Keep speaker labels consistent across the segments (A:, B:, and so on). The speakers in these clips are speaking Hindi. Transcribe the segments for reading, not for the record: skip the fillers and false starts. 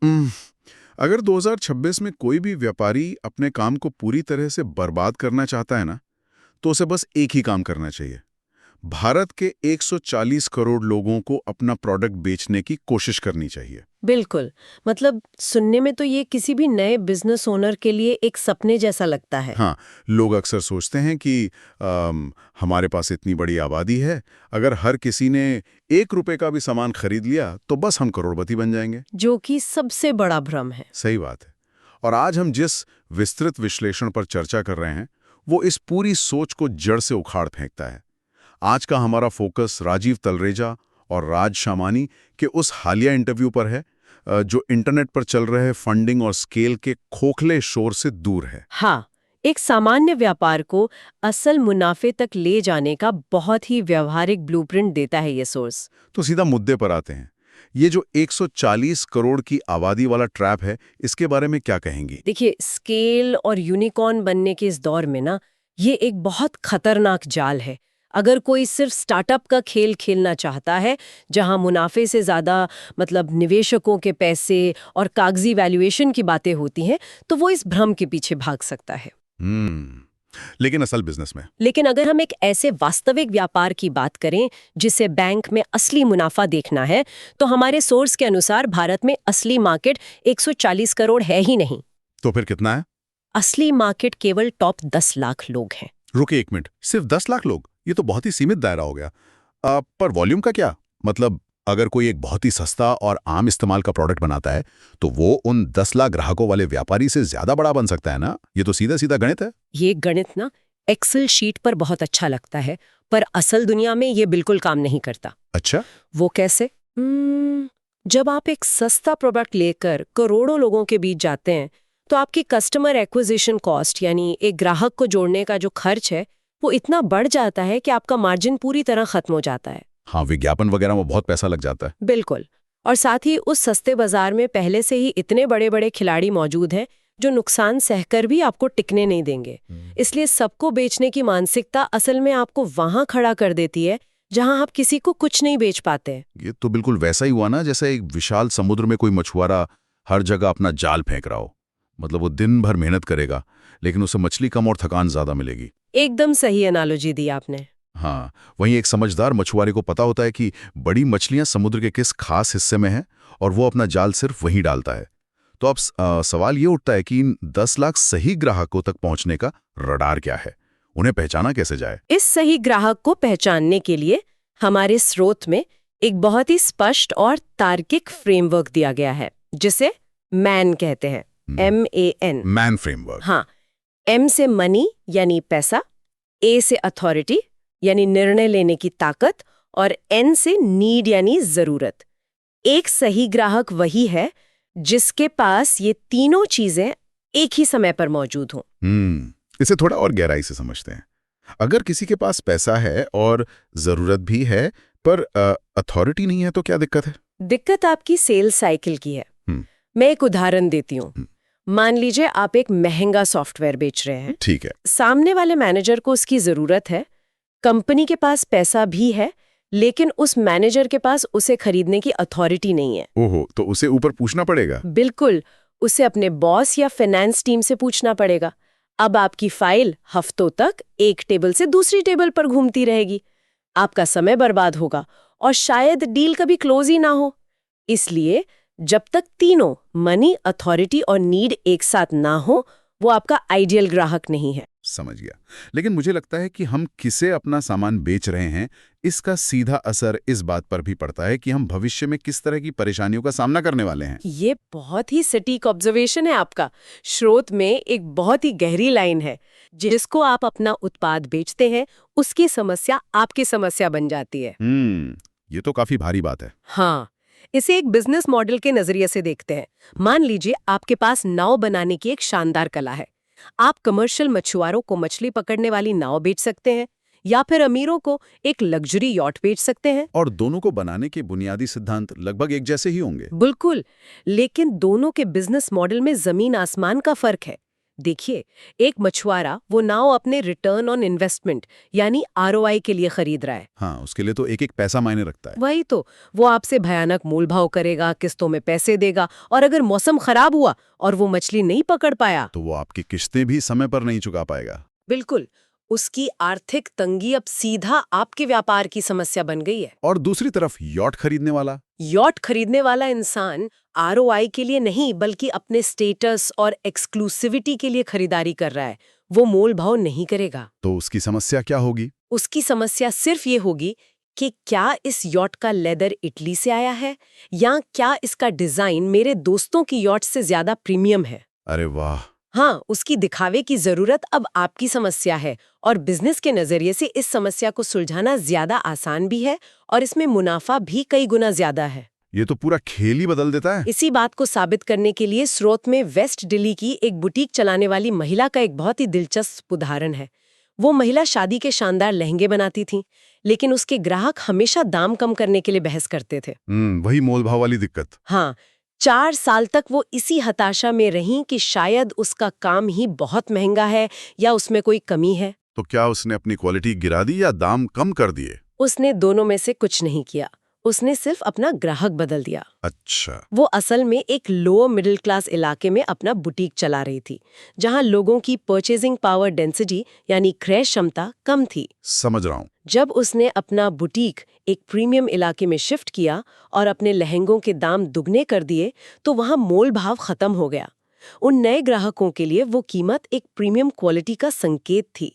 A: उम्म, अगर 2026 में कोई भी व्यापारी अपने काम को पूरी तरह से बर्बाद करना चाहता है ना, तो उसे बस एक ही काम करना चाहिए। भारत के 140 करोड़ लोगों को अपना प्रोडक्ट बेचने की कोशिश करनी चाहिए।
B: बिल्कुल। मतलब सुनने में तो ये किसी भी नए बिजनेस ओनर के लिए एक सपने जैसा लगता है।
A: हाँ, लोग अक्सर सोचते हैं कि हमारे पास इतनी बड़ी आबादी है, अगर हर किसी ने 1 रुपए का भी सामान खरीद लिया, तो बस हम करोड़पति बन जाएंगे।
B: जो कि सबसे बड़ा भ्रम है।
A: सही बात है। और आज हम जिस विस्तृत विश्लेषण पर चर्चा कर रहे हैं, वो इस पूरी सोच को जड़ से उखाड़ फेंकता है। आज का हमारा फोकस राजीव तलरेजा और राज शामानी के उस हालिया इंटरव्यू पर है, जो इंटरनेट पर चल रहे फंडिंग और स्केल के खोखले शोर से दूर है।
B: हाँ, एक सामान्य व्यापार को असल मुनाफे तक ले जाने का बहुत ही व्यवहारिक ब्लूप्रिंट देता है ये सोर्स।
A: तो सीधा मुद्दे पर आते हैं। ये जो 140 करोड़ की आबादी वाला ट्रैप है, इसके बारे में क्या कहेंगी?
B: देखिए, स्केल और यूनिकॉर्न बनने के इस दौर में ना, ये एक बहुत खतरनाक जाल है। अगर कोई सिर्फ स्टार्टअप का खेल खेलना चाहता है, जहां मुनाफे से ज्यादा मतलब निवेशकों के पैसे और कागजी वैल्यूएशन की बातें होती हैं, तो वो इस भ्रम के पीछे भाग सकता है।
A: हम्म, लेकिन असल बिजनेस में?
B: लेकिन अगर हम एक ऐसे वास्तविक व्यापार की बात करें जिसे बैंक में असली मुनाफा देखना है, तो हमारे सोर्स के अनुसार भारत में असली मार्केट 140 करोड़ है ही नहीं।
A: तो फिर कितना है?
B: असली मार्केट केवल टॉप 10 लाख लोग हैं।
A: रुके एक मिनट, सिर्फ 10 लाख लोग? ये तो बहुत ही सीमित दायरा हो गया। पर वॉल्यूम का क्या मतलब? अगर कोई एक बहुत ही सस्ता और आम इस्तेमाल का प्रोडक्ट बनाता है, तो वो उन 10 लाख ग्राहकों वाले व्यापारी से ज्यादा बड़ा बन सकता है ना? ये तो सीधा सीधा गणित है।
B: ये गणित ना एक्सेल शीट पर बहुत अच्छा लगता है, पर असल दुनिया में ये बिल्कुल काम नहीं करता।
A: अच्छा।
B: वो कैसे? जब आप एक सस्ता प्रोडक्ट लेकर करोड़ों लोगों के बीच जाते हैं, तो आपकी कस्टमर एक्विजिशन कॉस्ट यानी एक ग्राहक को जोड़ने का जो खर्च है, वो इतना बढ़ जाता है कि आपका मार्जिन पूरी तरह खत्म हो जाता है।
A: हाँ, विज्ञापन वगैरह में बहुत पैसा लग जाता है।
B: बिल्कुल। और साथ ही उस सस्ते बाजार में पहले से ही इतने बड़े बड़े खिलाड़ी मौजूद हैं जो नुकसान सहकर भी आपको टिकने नहीं देंगे। इसलिए सबको बेचने की मानसिकता असल में आपको वहां खड़ा कर देती है जहां आप किसी को कुछ नहीं बेच पाते।
A: ये तो बिल्कुल वैसा ही हुआ ना, जैसे एक विशाल समुद्र में कोई मछुआरा हर जगह अपना जाल फेंक रहा हो। मतलब वो दिन भर मेहनत करेगा, लेकिन उसे मछली कम और थकान ज्यादा मिलेगी।
B: एकदम सही एनालॉजी दी आपने।
A: हाँ, वहीं एक समझदार मछुआरे को पता होता है कि बड़ी मछलियां समुद्र के किस खास हिस्से में हैं, और वो अपना जाल सिर्फ वहीं डालता है। तो अब सवाल ये उठता है कि इन 10 लाख सही ग्राहकों तक पहुंचने का रडार क्या है? उन्हें पहचाना कैसे जाए?
B: इस सही ग्राहक को पहचानने के लिए हमारे स्रोत में एक बहुत ही स्पष्ट और तार्किक फ्रेमवर्क दिया गया है, जिसे मैन कहते हैं। MAN।
A: Man framework.
B: हाँ, M से मनी यानी पैसा, A से अथॉरिटी यानी निर्णय लेने की ताकत, और N से नीड यानी जरूरत। एक सही ग्राहक वही है जिसके पास ये तीनों चीजें एक ही समय पर मौजूद हों।
A: इसे थोड़ा और गहराई से समझते हैं। अगर किसी के पास पैसा है और जरूरत भी है, पर अथॉरिटी नहीं है, तो क्या दिक्कत है?
B: दिक्कत आपकी सेल्स साइकिल की है।
A: हम्म।
B: मैं एक उदाहरण देती हूँ। मान लीजिए आप एक महंगा सॉफ्टवेयर बेच रहे हैं।
A: ठीक है।
B: सामने वाले मैनेजर को उसकी जरूरत है, कंपनी के पास पैसा भी है, लेकिन उस मैनेजर के पास उसे खरीदने की अथॉरिटी नहीं है।
A: ओहो, तो उसे ऊपर पूछना पड़ेगा।
B: बिल्कुल, उसे अपने बॉस या फाइनेंस टीम से पूछना पड़ेगा। अब आपकी फाइल हफ्तों तक एक टेबल से दूसरी टेबल पर घूमती रहेगी, आपका समय बर्बाद होगा और शायद डील कभी क्लोज ही ना हो। इसलिए जब तक तीनों मनी, अथॉरिटी और नीड एक साथ ना हो, वो आपका आइडियल ग्राहक नहीं है।
A: समझ गया। लेकिन मुझे लगता है कि हम किसे अपना सामान बेच रहे हैं, इसका सीधा असर इस बात पर भी पड़ता है कि हम भविष्य में किस तरह की परेशानियों का सामना करने वाले हैं।
B: ये बहुत ही सटीक ऑब्जर्वेशन है आपका। स्रोत में एक बहुत ही गहरी लाइन है, जिसको आप अपना उत्पाद बेचते हैं, उसकी समस्या आपकी समस्या बन जाती है।
A: ये तो काफी भारी बात है।
B: हाँ, इसे एक बिजनेस मॉडल के नजरिए से देखते हैं। मान लीजिए आपके पास नाव बनाने की एक शानदार कला है। आप कमर्शियल मछुआरों को मछली पकड़ने वाली नाव बेच सकते हैं, या फिर अमीरों को एक लग्जरी यॉट बेच सकते हैं।
A: और दोनों को बनाने के बुनियादी सिद्धांत लगभग एक जैसे ही होंगे।
B: बिल्कुल, लेकिन दोनों के बिजनेस मॉडल में जमीन आसमान का फर्क है। देखिए, एक मछुआरा वो नाव अपने रिटर्न ऑन इन्वेस्टमेंट यानी आरओआई के लिए खरीद रहा है।
A: हाँ, उसके लिए तो एक एक पैसा मायने रखता है।
B: वही तो, वो आपसे भयानक मोल भाव करेगा, किस्तों में पैसे देगा, और अगर मौसम खराब हुआ और वो मछली नहीं पकड़ पाया
A: तो वो आपकी किस्तें भी समय पर नहीं चुका पाएगा।
B: बिल्कुल, उसकी आर्थिक तंगी अब सीधा आपके व्यापार की समस्या बन गई है।
A: और दूसरी तरफ यॉट खरीदने वाला,
B: यॉट खरीदने वाला इंसान आरओआई के लिए नहीं बल्कि अपने स्टेटस और एक्सक्लूसिविटी के लिए खरीदारी कर रहा है। वो मोल भाव नहीं करेगा।
A: तो उसकी समस्या क्या होगी?
B: उसकी समस्या सिर्फ ये होगी कि क्या इस यॉट का लेदर इटली से आया है या क्या इसका डिजाइन मेरे दोस्तों की यॉट से ज्यादा प्रीमियम है।
A: अरे वाह!
B: हाँ, उसकी दिखावे की जरूरत अब आपकी समस्या है, और बिजनेस के नजरिए से इस समस्या को सुलझाना ज्यादा आसान भी है और इसमें मुनाफा भी कई गुना ज्यादा है।
A: ये तो पूरा खेल ही बदल देता है।
B: इसी बात को साबित करने के लिए स्रोत में वेस्ट दिल्ली की एक बुटीक चलाने वाली महिला का एक बहुत ही दिलचस्प उदाहरण है। वो महिला शादी के शानदार लहंगे बनाती थी, लेकिन उसके ग्राहक हमेशा दाम कम करने के लिए बहस करते थे।
A: वही मोलभाव वाली दिक्कत।
B: हाँ, 4 साल तक वो इसी हताशा में रहीं कि शायद उसका काम ही बहुत महंगा है या उसमें कोई कमी है।
A: तो क्या उसने अपनी क्वालिटी गिरा दी या दाम कम कर दिए?
B: उसने दोनों में से कुछ नहीं किया। उसने सिर्फ अपना ग्राहक बदल दिया।
A: अच्छा।
B: वो असल में एक लोअर मिडिल क्लास इलाके में अपना बुटीक चला रही थी, जहां लोगों की परचेजिंग पावर डेंसिटी यानी क्रय क्षमता कम थी।
A: समझ रहा हूँ।
B: जब उसने अपना बुटीक एक प्रीमियम इलाके में शिफ्ट किया और अपने लहंगों के दाम दुगने कर दिए, तो वहां मोल भाव खत्म हो गया। उन नए ग्राहकों के लिए वो कीमत एक प्रीमियम क्वालिटी का संकेत थी।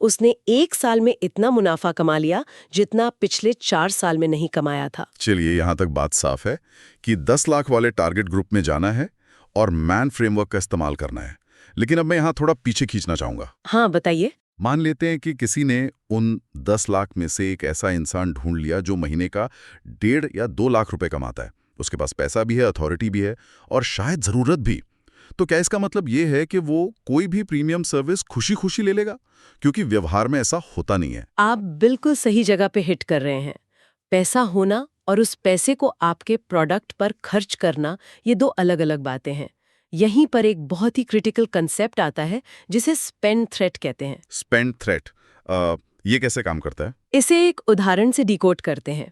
B: उसने 1 साल में इतना मुनाफा कमा लिया जितना पिछले 4 साल में नहीं कमाया था।
A: चलिए, यहाँ तक बात साफ है कि 10 लाख वाले टारगेट ग्रुप में जाना है और मैन फ्रेमवर्क का इस्तेमाल करना है। लेकिन अब मैं यहाँ थोड़ा पीछे खींचना चाहूंगा।
B: हाँ, बताइए।
A: मान लेते हैं कि किसी ने उन 10 लाख में से एक ऐसा इंसान ढूंढ लिया जो महीने का 1.5 या 2 लाख रुपए कमाता है। उसके पास पैसा भी है, अथॉरिटी भी है और शायद जरूरत भी। तो क्या इसका मतलब ये है कि वो कोई भी प्रीमियम सर्विस खुशी खुशी ले लेगा? क्योंकि व्यवहार में ऐसा होता नहीं है।
B: आप बिल्कुल सही जगह पे हिट कर रहे हैं। पैसा होना और उस पैसे को आपके प्रोडक्ट पर खर्च करना, ये 2 अलग-अलग बातें हैं। यहीं पर एक बहुत ही क्रिटिकल कंसेप्ट आता है जिसे स्पेंड थ्रेट कहते हैं।
A: स्पेंड थ्रेट, ये कैसे काम करता है?
B: इसे एक उदाहरण से डिकोड करते हैं।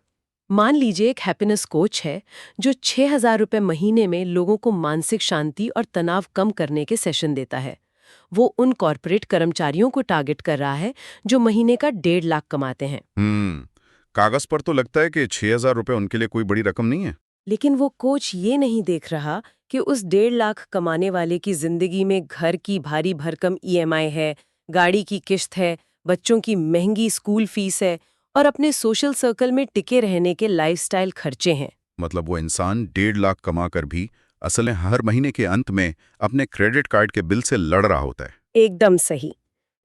B: मान लीजिए एक हैप्पीनेस कोच है जो 6,000 रुपए महीने में लोगों को मानसिक शांति और तनाव कम करने के सेशन देता है। वो उन कॉर्पोरेट कर्मचारियों को टारगेट कर रहा है जो महीने का 1.5 लाख कमाते हैं।
A: कागज पर तो लगता है कि 6,000 रुपए उनके लिए कोई बड़ी रकम नहीं है।
B: लेकिन वो कोच ये नहीं देख रहा कि उस 1.5 लाख कमाने वाले की जिंदगी में घर की भारी भरकम ईएमआई है, गाड़ी की किस्त है, बच्चों की महंगी स्कूल फीस है और अपने सोशल सर्कल में टिके रहने के लाइफस्टाइल खर्चे हैं।
A: मतलब वो इंसान 1.5 लाख कमा कर भी असल में हर महीने के अंत में अपने क्रेडिट कार्ड के बिल से लड़ रहा होता है।
B: एकदम सही।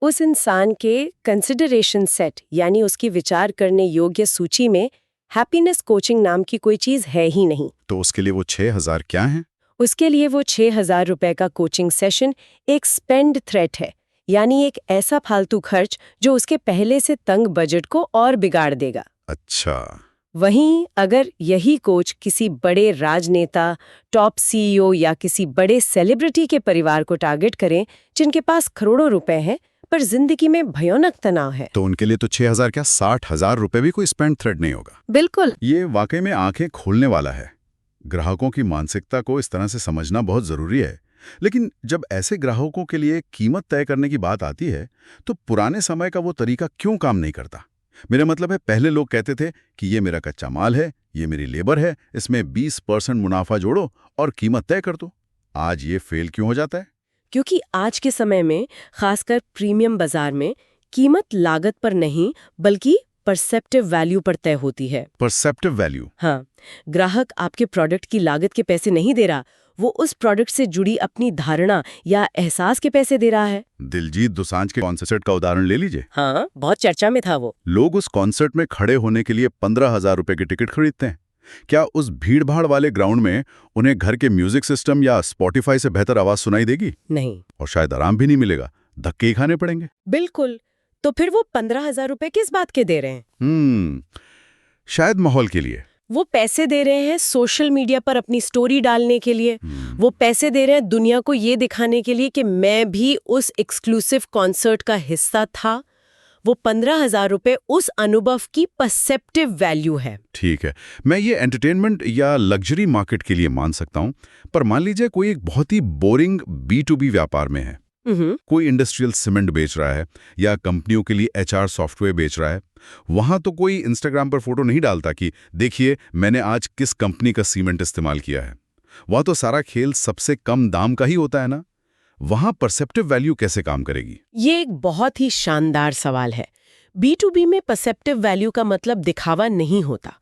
B: उस इंसान के कंसिडरेशन सेट यानी उसकी विचार करने योग्य सूची में हैप्पीनेस कोचिंग नाम की कोई चीज है ही नहीं।
A: तो उसके लिए वो 6,000 क्या है?
B: उसके लिए वो 6,000 रुपए का कोचिंग सेशन एक स्पेंड थ्रेट है, यानी एक ऐसा फालतू खर्च जो उसके पहले से तंग बजट को और बिगाड़ देगा।
A: अच्छा।
B: वहीं अगर यही कोच किसी बड़े राजनेता, टॉप सीईओ या किसी बड़े सेलिब्रिटी के परिवार को टारगेट करें जिनके पास करोड़ों रुपए हैं पर जिंदगी में भयानक तनाव है,
A: तो उनके लिए तो 6,000 क्या 60,000 रुपए भी कोई स्पेंड थ्रेड नहीं होगा।
B: बिल्कुल।
A: ये वाकई में आंखें खोलने वाला है। ग्राहकों की मानसिकता को इस तरह से समझना बहुत जरूरी है। लेकिन जब ऐसे ग्राहकों के लिए कीमत तय करने की बात आती है तो पुराने समय का वो तरीका क्यों काम नहीं करता? मेरा मतलब है, पहले लोग कहते थे कि ये मेरा कच्चा माल है, ये मेरी लेबर है, इसमें 20% मुनाफा जोड़ो और कीमत तय कर दो। आज ये फेल क्यों हो जाता है?
B: क्योंकि आज के समय में खासकर प्रीमियम बाजार में कीमत लागत पर नहीं बल्कि परसेप्टिव वैल्यू पर तय होती है।
A: Perceptive value?
B: हाँ, ग्राहक आपके प्रोडक्ट की लागत के पैसे नहीं दे रहा, वो उस प्रोडक्ट से जुड़ी अपनी धारणा या एहसास के पैसे दे रहा है।
A: दिलजीत दोसांझ के कॉन्सर्ट का उदाहरण ले लीजिए।
B: हाँ, बहुत चर्चा में था वो।
A: लोग उस कॉन्सर्ट में खड़े होने के लिए 15,000 रुपए की टिकट खरीदते हैं। क्या उस भीड़-भाड़ वाले ग्राउंड में उन्हें घर के म्यूजिक सिस्टम या स्पॉटिफाई से बेहतर आवाज सुनाई देगी?
B: नहीं।
A: और शायद आराम भी नहीं मिलेगा, धक्के ही खाने पड़ेंगे।
B: बिल्कुल। तो फिर वो 15,000 रुपए किस बात के दे रहे हैं?
A: शायद माहौल के लिए।
B: वो पैसे दे रहे हैं सोशल मीडिया पर अपनी स्टोरी डालने के लिए, वो पैसे दे रहे हैं दुनिया को ये दिखाने के लिए कि मैं भी उस एक्सक्लूसिव कॉन्सर्ट का हिस्सा था। वो 15,000 रुपए उस अनुभव की परसेप्टिव वैल्यू है।
A: ठीक है, मैं ये एंटरटेनमेंट या लग्जरी मार्केट के लिए मान सकता हूँ, पर मान लीजिए कोई एक बहुत ही बोरिंग B2B व्यापार में है। कोई इंडस्ट्रियल सीमेंट बेच रहा है या कंपनियों के लिए HR सॉफ्टवेयर बेच रहा है। वहां तो कोई इंस्टाग्राम पर फोटो नहीं डालता कि देखिए मैंने आज किस कंपनी का सीमेंट इस्तेमाल किया है। वहां तो सारा खेल सबसे कम दाम का ही होता है ना। वहां परसेप्टिव वैल्यू कैसे काम करेगी?
B: ये एक बहुत ही शानदार सवाल है। B2B में परसेप्टिव वैल्यू का मतलब दिखावा नहीं होता।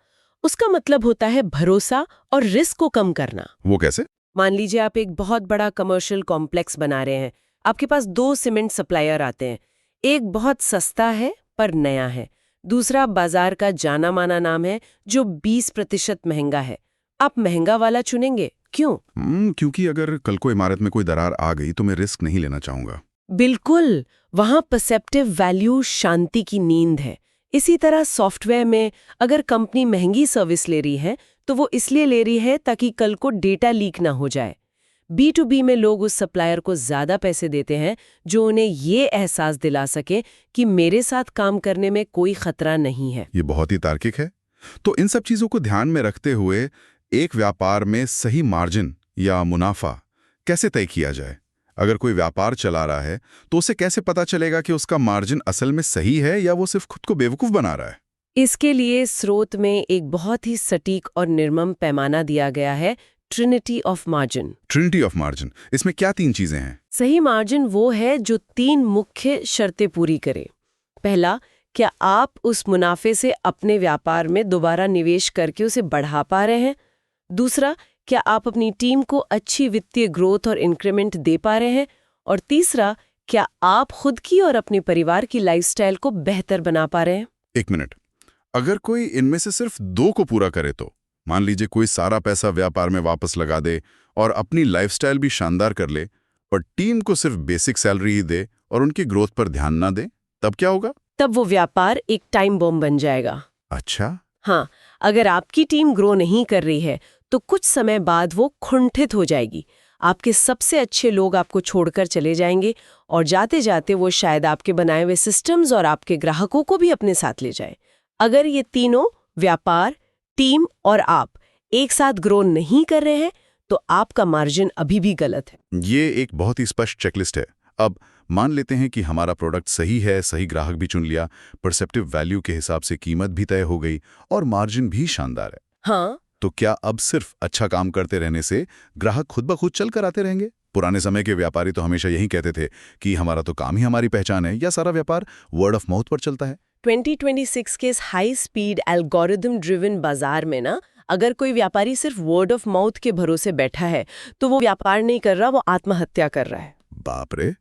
B: उसका मतलब होता है भरोसा और रिस्क को कम करना।
A: वो कैसे?
B: मान लीजिए आप एक बहुत बड़ा कमर्शियल कॉम्प्लेक्स बना रहे हैं। आपके पास 2 सीमेंट सप्लायर आते हैं। एक बहुत सस्ता है पर नया है, दूसरा बाजार का जाना माना नाम है जो 20% महंगा है। आप महंगा वाला चुनेंगे, क्यों?
A: क्योंकि अगर कल को इमारत में कोई दरार आ गई तो मैं रिस्क नहीं लेना चाहूंगा।
B: बिल्कुल, वहां परसेप्टिव वैल्यू शांति की नींद है। इसी तरह सॉफ्टवेयर में अगर कंपनी महंगी सर्विस ले रही है तो वो इसलिए ले रही है ताकि कल को डेटा लीक ना हो जाए। B2B में लोग उस सप्लायर को ज्यादा पैसे देते हैं जो उन्हें ये एहसास दिला सके कि मेरे साथ काम करने में कोई खतरा नहीं है।
A: ये बहुत ही तार्किक है। तो इन सब चीजों को ध्यान में रखते हुए एक व्यापार में सही मार्जिन या मुनाफा कैसे तय किया जाए? अगर कोई व्यापार चला रहा है तो उसे कैसे पता चलेगा कि उसका मार्जिन असल में सही है या वो सिर्फ खुद को बेवकूफ बना रहा है?
B: इसके लिए स्रोत में एक बहुत ही सटीक और निर्मम पैमाना दिया गया है, Trinity of margin.
A: Trinity of margin, इसमें क्या 3 चीजें हैं?
B: सही मार्जिन वो है जो 3 मुख्य शर्तें पूरी करे। पहला, क्या आप उस मुनाफे से अपने व्यापार में दोबारा निवेश करके उसे बढ़ा पा रहे हैं? दूसरा, क्या आप अपनी टीम को अच्छी वित्तीय ग्रोथ और इंक्रीमेंट दे पा रहे हैं? और तीसरा, क्या आप खुद की और अपने परिवार की लाइफस्टाइल को बेहतर बना पा रहे हैं?
A: 1 मिनट, अगर कोई इनमें से सिर्फ 2 को पूरा करे तो मान लीजिए कोई सारा पैसा व्यापार में वापस लगा दे और अपनी लाइफस्टाइल भी शानदार कर ले, पर टीम को सिर्फ बेसिक सैलरी ही दे और उनकी ग्रोथ पर ध्यान ना दे, तब क्या होगा?
B: तब वो व्यापार एक टाइम बॉम्ब बन जाएगा।
A: अच्छा।
B: हाँ, अगर आपकी टीम ग्रो नहीं कर रही है तो कुछ समय बाद वो खुंठित हो जाएगी। आपके सबसे अच्छे लोग आपको छोड़कर चले जाएंगे और जाते जाते वो शायद आपके बनाए हुए सिस्टम्स और आपके ग्राहकों को भी अपने साथ ले जाए। अगर ये तीनों, व्यापार, टीम और आप, एक साथ ग्रो नहीं कर रहे हैं तो आपका मार्जिन अभी भी गलत है।
A: ये एक बहुत ही स्पष्ट चेकलिस्ट है। अब मान लेते हैं कि हमारा प्रोडक्ट सही है, सही ग्राहक भी चुन लिया, परसेप्टिव वैल्यू के हिसाब से कीमत भी तय हो गई और मार्जिन भी शानदार है।
B: हाँ,
A: तो क्या अब सिर्फ अच्छा काम करते रहने से ग्राहक खुद ब खुद चल कर आते रहेंगे? पुराने समय के व्यापारी तो हमेशा यही कहते थे कि हमारा तो काम ही हमारी पहचान है, या सारा व्यापार वर्ड ऑफ माउथ पर चलता है।
B: 2026 के इस हाई स्पीड एल्गोरिथम ड्रिवन बाजार में ना, अगर कोई व्यापारी सिर्फ वर्ड ऑफ माउथ के भरोसे बैठा है तो वो व्यापार नहीं कर रहा, वो आत्महत्या कर रहा है।
A: बाप रे,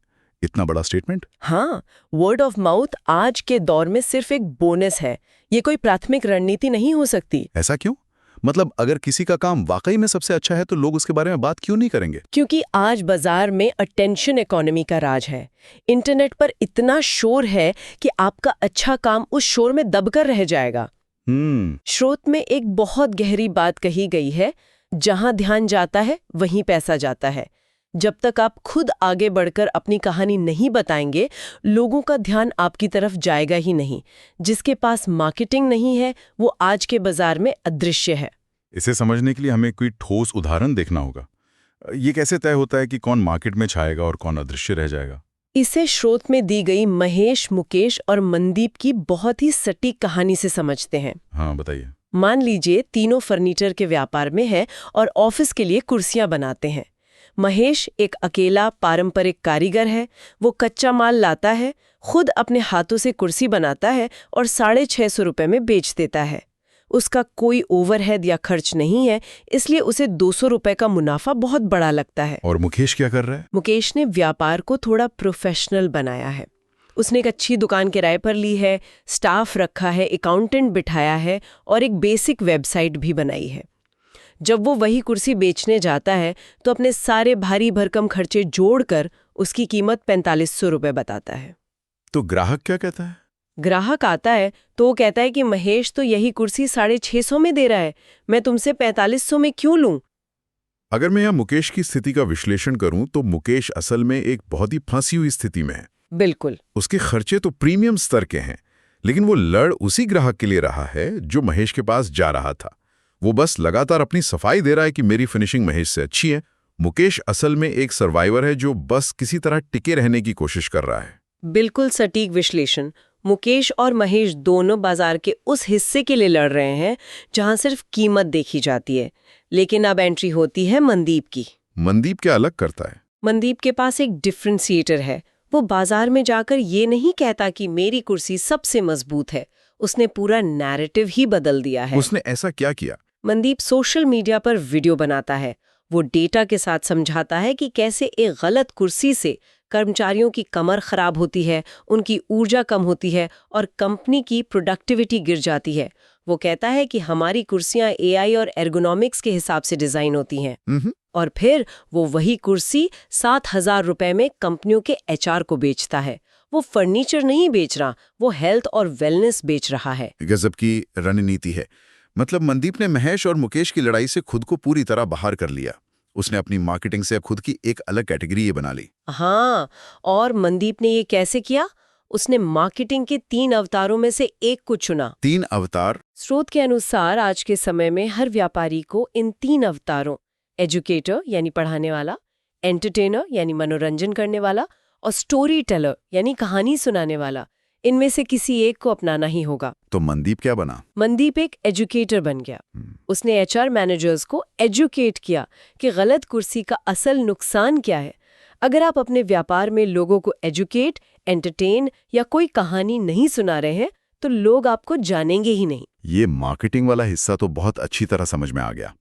A: इतना बड़ा स्टेटमेंट!
B: हाँ, वर्ड ऑफ माउथ आज के दौर में सिर्फ एक बोनस है, ये कोई प्राथमिक रणनीति नहीं हो सकती।
A: ऐसा क्यों? मतलब अगर किसी का काम वाकई में सबसे अच्छा है तो लोग उसके बारे में बात क्यों नहीं करेंगे?
B: क्योंकि आज बाजार में अटेंशन इकोनॉमी का राज है। इंटरनेट पर इतना शोर है कि आपका अच्छा काम उस शोर में दबकर रह जाएगा। स्रोत में एक बहुत गहरी बात कही गई है, जहां ध्यान जाता है वहीं पैसा जाता है। जब तक आप खुद आगे बढ़कर अपनी कहानी नहीं बताएंगे, लोगों का ध्यान आपकी तरफ जाएगा ही नहीं। जिसके पास मार्केटिंग नहीं है वो आज के बाजार में अदृश्य है।
A: इसे समझने के लिए हमें कोई ठोस उदाहरण देखना होगा। ये कैसे तय होता है कि कौन मार्केट में छाएगा और कौन अदृश्य रह जाएगा?
B: इसे स्रोत में दी गई महेश, मुकेश और मनदीप की बहुत ही सटीक कहानी से समझते हैं।
A: हाँ, बताइए।
B: मान लीजिए तीनों फर्नीचर के व्यापार में है और ऑफिस के लिए कुर्सियां बनाते हैं। महेश एक अकेला पारंपरिक कारीगर है। वो कच्चा माल लाता है, खुद अपने हाथों से कुर्सी बनाता है और 650 रुपए में बेच देता है। उसका कोई ओवरहेड या खर्च नहीं है, इसलिए उसे 200 रुपए का मुनाफा बहुत बड़ा लगता है।
A: और मुकेश क्या कर रहा है?
B: मुकेश ने व्यापार को थोड़ा प्रोफेशनल बनाया है। उसने एक अच्छी दुकान किराए पर ली है, स्टाफ रखा है, अकाउंटेंट बिठाया है और एक बेसिक वेबसाइट भी बनाई है। जब वो वही कुर्सी बेचने जाता है तो अपने सारे भारी भरकम खर्चे जोड़कर उसकी कीमत 4500 रुपए बताता है।
A: तो ग्राहक क्या कहता है?
B: ग्राहक आता है तो वो कहता है कि महेश तो यही कुर्सी 650 में दे रहा है, मैं तुमसे 4500 में क्यों लूं?
A: अगर मैं यहाँ मुकेश की स्थिति का विश्लेषण करूं तो मुकेश असल में एक बहुत ही फंसी हुई स्थिति में है।
B: बिल्कुल।
A: उसके खर्चे तो प्रीमियम स्तर के हैं, लेकिन वो लड़ उसी ग्राहक के लिए रहा है जो महेश के पास जा रहा था। वो बस लगातार अपनी सफाई दे रहा है कि मेरी फिनिशिंग महेश से अच्छी है। मुकेश असल में एक सर्वाइवर है जो बस किसी तरह टिके रहने की कोशिश कर रहा है।
B: बिल्कुल सटीक विश्लेषण। मुकेश और महेश दोनों बाजार के उस हिस्से के लिए लड़ रहे हैं जहां सिर्फ कीमत देखी जाती है। लेकिन अब एंट्री होती है मनदीप की।
A: मनदीप क्या अलग करता है?
B: मनदीप के पास एक डिफरेंशिएटर है। वो बाजार में जाकर ये नहीं कहता कि मेरी कुर्सी सबसे मजबूत है। उसने पूरा नैरेटिव ही बदल दिया है।
A: उसने ऐसा क्या किया?
B: मनदीप सोशल मीडिया पर वीडियो बनाता है। वो डेटा के साथ समझाता है कि कैसे एक गलत कुर्सी से कर्मचारियों की कमर खराब होती है, उनकी ऊर्जा कम होती है और कंपनी की प्रोडक्टिविटी गिर जाती है। वो कहता है कि हमारी कुर्सियां एआई और एर्गोनॉमिक्स के हिसाब से डिजाइन होती हैं। और फिर वो वही कुर्सी 7,000 रुपए में कंपनियों के एचआर को बेचता है। वो फर्नीचर नहीं बेच रहा, वो हेल्थ और वेलनेस बेच रहा है।
A: गजब की रणनीति है। मतलब मनदीप ने महेश और मुकेश की लड़ाई से खुद को पूरी तरह बाहर कर लिया। उसने अपनी मार्केटिंग से खुद की एक अलग कैटेगरी ये बना ली।
B: हाँ, और मनदीप ने ये कैसे किया? उसने मार्केटिंग के 3 अवतारों में से एक को चुना।
A: 3 अवतार?
B: स्रोत के अनुसार आज के समय में हर व्यापारी को इन 3 अवतारों, एजुकेटर यानी पढ़ाने वाला, एंटरटेनर यानी मनोरंजन करने वाला और स्टोरी टेलर यानी कहानी सुनाने वाला, इनमें से किसी एक को अपनाना ही होगा।
A: तो मनदीप क्या बना?
B: मनदीप एक एजुकेटर बन गया। उसने एचआर मैनेजर्स को एजुकेट किया कि गलत कुर्सी का असल नुकसान क्या है। अगर आप अपने व्यापार में लोगों को एजुकेट, एंटरटेन या कोई कहानी नहीं सुना रहे हैं तो लोग आपको जानेंगे ही नहीं।
A: ये मार्केटिंग वाला हिस्सा तो बहुत अच्छी तरह समझ में आ गया।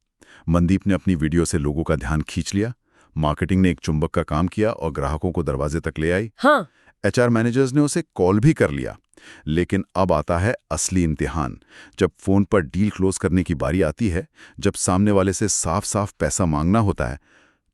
A: मनदीप ने अपनी वीडियो से लोगों का ध्यान खींच लिया, मार्केटिंग ने एक चुंबक का काम किया और ग्राहकों को दरवाजे तक ले आई।
B: हाँ,
A: एचआर मैनेजर्स ने उसे कॉल भी कर लिया। लेकिन अब आता है असली इम्तिहान। जब फोन पर डील क्लोज करने की बारी आती है, जब सामने वाले से साफ साफ पैसा मांगना होता है,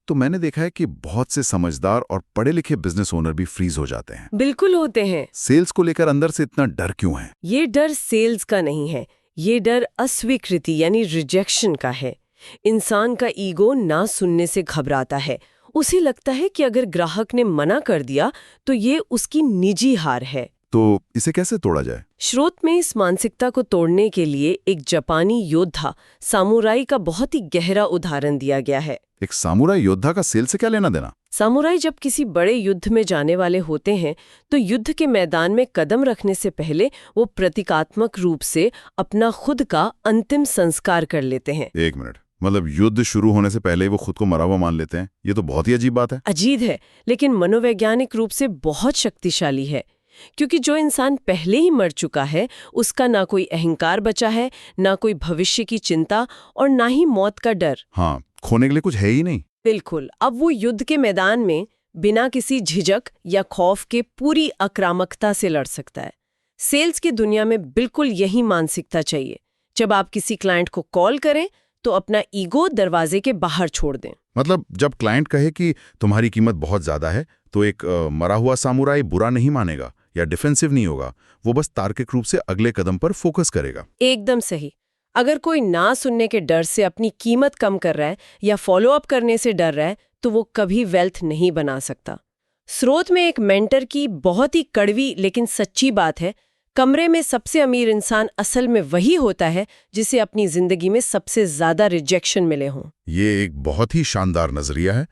A: तो मैंने देखा है कि बहुत से समझदार और पढ़े लिखे बिजनेस ओनर भी फ्रीज हो जाते हैं।
B: बिल्कुल होते हैं।
A: सेल्स को लेकर अंदर से इतना डर क्यों है?
B: ये डर सेल्स का नहीं है, ये डर अस्वीकृति यानी रिजेक्शन का है। इंसान का ईगो ना सुनने से घबराता है। उसे लगता है कि अगर ग्राहक ने मना कर दिया तो ये उसकी निजी हार है।
A: तो इसे कैसे तोड़ा जाए?
B: स्रोत में इस मानसिकता को तोड़ने के लिए एक जापानी योद्धा सामुराई का बहुत ही गहरा उदाहरण दिया गया है।
A: एक सामुराई योद्धा का सेल से क्या लेना देना?
B: सामुराई जब किसी बड़े युद्ध में जाने वाले होते हैं तो युद्ध के मैदान में कदम रखने से पहले वो प्रतीकात्मक रूप से अपना खुद का अंतिम संस्कार कर लेते हैं।
A: 1 मिनट, मतलब युद्ध शुरू होने से पहले वो खुद को मरा हुआ मान लेते हैं? ये तो बहुत ही अजीब बात है।
B: अजीब है, लेकिन मनोवैज्ञानिक रूप से बहुत शक्तिशाली है। क्योंकि जो इंसान पहले ही मर चुका है उसका ना कोई अहंकार बचा है, ना कोई भविष्य की चिंता और ना ही मौत का डर।
A: हाँ, खोने के लिए कुछ है ही नहीं।
B: बिल्कुल। अब वो युद्ध के मैदान में बिना किसी झिझक या खौफ के पूरी आक्रामकता से लड़ सकता है। सेल्स की दुनिया में बिल्कुल यही मानसिकता चाहिए। जब आप किसी क्लाइंट को कॉल करें तो अपना ईगो दरवाजे के बाहर छोड़ दें।
A: मतलब जब क्लाइंट कहे कि तुम्हारी कीमत बहुत ज्यादा है तो एक मरा हुआ सामुराई बुरा नहीं मानेगा या डिफेंसिव नहीं होगा। वो बस तार्किक रूप से अगले कदम पर फोकस करेगा।
B: एकदम सही। अगर कोई ना सुनने के डर से अपनी कीमत कम कर रहा है या फॉलो अप करने से डर रहा है तो वो कभी वेल्थ नहीं बना सकता। स्रोत में एक मेंटर की बहुत ही कड़वी लेकिन सच्ची बात है, कमरे में सबसे अमीर इंसान असल में वही होता है जिसे अपनी जिंदगी में सबसे ज्यादा रिजेक्शन मिले हों।
A: ये एक बहुत ही शानदार नजरिया है।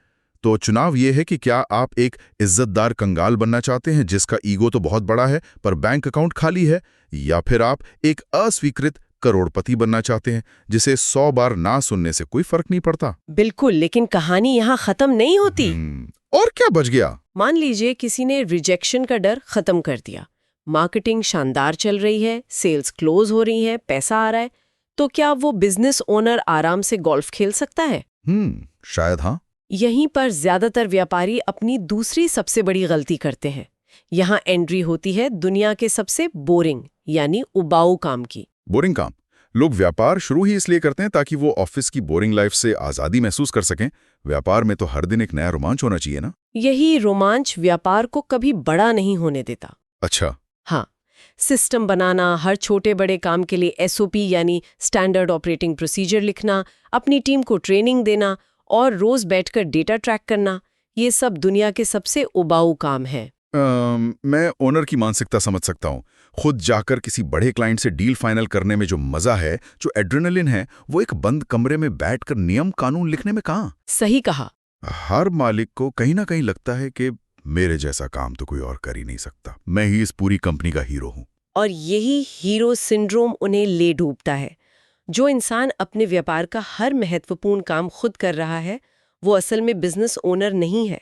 A: तो चुनाव ये है कि क्या आप एक इज्जतदार कंगाल बनना चाहते हैं जिसका ईगो तो बहुत बड़ा है पर बैंक अकाउंट खाली है, या फिर आप एक अस्वीकृत करोड़पति बनना चाहते हैं जिसे 100 बार ना सुनने से कोई फर्क नहीं पड़ता।
B: बिल्कुल, लेकिन कहानी यहाँ खत्म नहीं होती।
A: और क्या बच गया?
B: मान लीजिए किसी ने रिजेक्शन का डर खत्म कर दिया, मार्केटिंग शानदार चल रही है, सेल्स क्लोज हो रही है, पैसा आ रहा है, तो क्या वो बिजनेस ओनर आराम से गोल्फ खेल सकता है?
A: शायद हाँ।
B: यहीं पर ज्यादातर व्यापारी अपनी दूसरी सबसे बड़ी गलती करते हैं। यहाँ एंट्री होती है दुनिया के सबसे बोरिंग यानी उबाऊ काम की।
A: बोरिंग काम? लोग व्यापार शुरू ही इसलिए करते हैं ताकि वो ऑफिस की बोरिंग लाइफ से आजादी महसूस कर सकें। व्यापार में तो हर दिन एक नया रोमांच होना चाहिए ना?
B: यही रोमांच व्यापार को कभी बड़ा नहीं होने देता।
A: अच्छा।
B: हाँ, सिस्टम बनाना, हर छोटे बड़े काम के लिए SOP यानी स्टैंडर्ड ऑपरेटिंग प्रोसीजर लिखना, अपनी टीम को ट्रेनिंग देना और रोज बैठकर डेटा ट्रैक करना, ये सब दुनिया के सबसे उबाऊ काम है।
A: मैं ओनर की मानसिकता समझ सकता हूँ। खुद जाकर किसी बड़े क्लाइंट से डील फाइनल करने में जो मजा है, जो एड्रेनलिन है, वो एक बंद कमरे में बैठकर नियम कानून लिखने में कहाँ।
B: सही कहा।
A: हर मालिक को कहीं ना कहीं लगता है कि मेरे जैसा काम तो कोई और कर ही नहीं सकता, मैं ही इस पूरी कंपनी का हीरो हूँ।
B: और यही हीरो सिंड्रोम उन्हें ले डूबता है। जो इंसान अपने व्यापार का हर महत्वपूर्ण काम खुद कर रहा है, वो असल में बिजनेस ओनर नहीं है।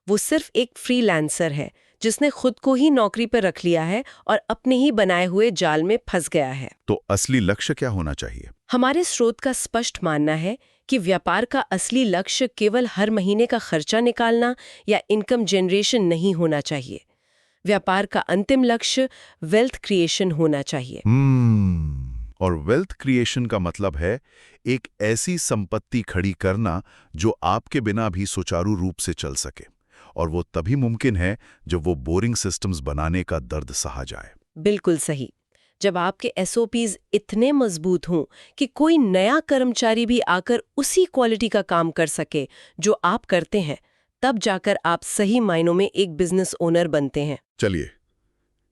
B: वो सिर्फ एक फ्रीलांसर है जिसने खुद को ही नौकरी पर रख लिया है और अपने ही बनाए हुए जाल में फंस गया है।
A: तो असली लक्ष्य क्या होना चाहिए?
B: हमारे स्रोत का स्पष्ट मानना है कि व्यापार का असली लक्ष्य केवल हर महीने का खर्चा निकालना या इनकम जनरेशन नहीं होना चाहिए। व्यापार का अंतिम लक्ष्य वेल्थ क्रिएशन होना चाहिए।
A: और वेल्थ क्रिएशन का मतलब है एक ऐसी संपत्ति खड़ी करना जो आपके बिना भी सुचारू रूप से चल सके, और वो तभी मुमकिन है जब वो बोरिंग सिस्टम्स बनाने का दर्द सहा जाए।
B: बिल्कुल सही। जब आपके SOPs इतने मजबूत हों कि कोई नया कर्मचारी भी आकर उसी क्वालिटी का काम कर सके जो आप करते हैं, तब जाकर आप सही मायनों में एक बिजनेस ओनर बनते हैं।
A: चलिए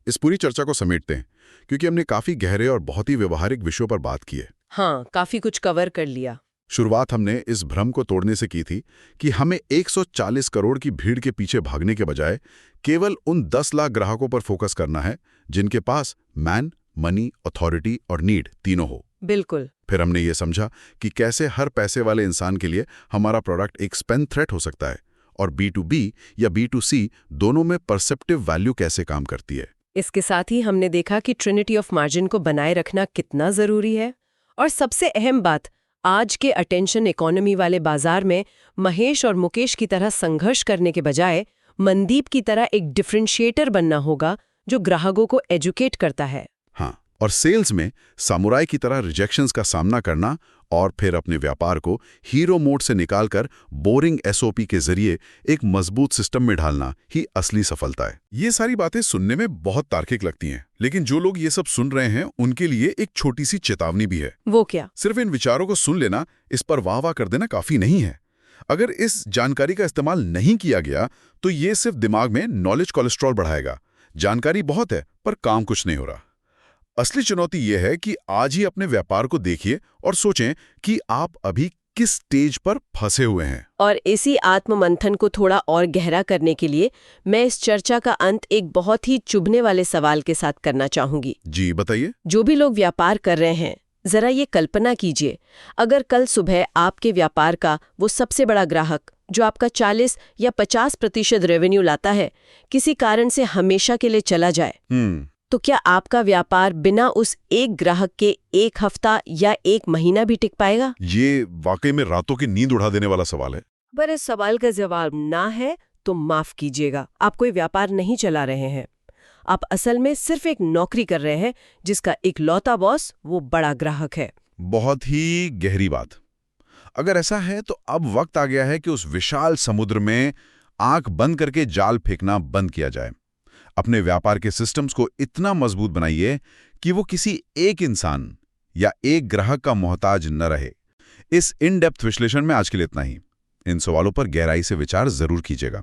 A: इस पूरी चर्चा को समेटते हैं, क्योंकि हमने काफी गहरे और बहुत ही व्यवहारिक विषयों पर बात की है।
B: हाँ, काफी कुछ कवर कर लिया।
A: शुरुआत हमने इस भ्रम को तोड़ने से की थी कि हमें 140 करोड़ की भीड़ के पीछे भागने के बजाय केवल उन 10 लाख ग्राहकों पर फोकस करना है जिनके पास मैन, मनी, अथॉरिटी और नीड तीनों हो।
B: बिल्कुल।
A: फिर हमने ये समझा कि कैसे हर पैसे वाले इंसान के लिए हमारा प्रोडक्ट एक स्पेन थ्रेट हो सकता है, और B2B या B2C दोनों में परसेप्टिव वैल्यू कैसे काम करती है।
B: इसके साथ ही हमने देखा कि ट्रिनिटी ऑफ मार्जिन को बनाए रखना कितना जरूरी है। और सबसे अहम बात, आज के अटेंशन इकोनॉमी वाले बाजार में महेश और मुकेश की तरह संघर्ष करने के बजाय मनदीप की तरह एक डिफरेंशिएटर बनना होगा जो ग्राहकों को एजुकेट करता है।
A: हाँ, और सेल्स में सामुराई की तरह रिजेक्शंस का सामना करना और फिर अपने व्यापार को हीरो मोड से निकालकर बोरिंग SOP के जरिए एक मजबूत सिस्टम में ढालना ही असली सफलता है। ये सारी बातें सुनने में बहुत तार्किक लगती हैं, लेकिन जो लोग ये सब सुन रहे हैं उनके लिए एक छोटी सी चेतावनी भी है।
B: वो क्या?
A: सिर्फ इन विचारों को सुन लेना, इस पर वाह वाह कर देना काफी नहीं है। अगर इस जानकारी का इस्तेमाल नहीं किया गया तो ये सिर्फ दिमाग में नॉलेज कोलेस्ट्रॉल बढ़ाएगा। जानकारी बहुत है पर काम कुछ नहीं हो रहा। असली चुनौती यह है कि आज ही अपने व्यापार को देखिए और सोचें कि आप अभी किस स्टेज पर फंसे हुए हैं।
B: और इसी आत्ममंथन को थोड़ा और गहरा करने के लिए मैं इस चर्चा का अंत एक बहुत ही चुभने वाले सवाल के साथ करना चाहूंगी।
A: जी बताइए।
B: जो भी लोग व्यापार कर रहे हैं, जरा ये कल्पना कीजिए, अगर कल सुबह आपके व्यापार का वो सबसे बड़ा ग्राहक जो आपका 40 या 50% रेवेन्यू लाता है, किसी कारण से हमेशा के लिए चला जाए, तो क्या आपका व्यापार बिना उस एक ग्राहक के एक हफ्ता या एक महीना भी टिक पाएगा?
A: ये वाकई में रातों की नींद उड़ा देने वाला सवाल है।
B: पर इस सवाल का जवाब ना है तो माफ कीजिएगा, आप कोई व्यापार नहीं चला रहे हैं। आप असल में सिर्फ एक नौकरी कर रहे हैं जिसका इकलौता बॉस वो बड़ा ग्राहक है।
A: बहुत ही गहरी बात। अगर ऐसा है तो अब वक्त आ गया है कि उस विशाल समुद्र में आंख बंद करके जाल फेंकना बंद किया जाए। अपने व्यापार के सिस्टम्स को इतना मजबूत बनाइए कि वो किसी एक इंसान या एक ग्राहक का मोहताज न रहे। इस इन डेप्थ विश्लेषण में आज के लिए इतना ही। इन सवालों पर गहराई से विचार जरूर कीजिएगा।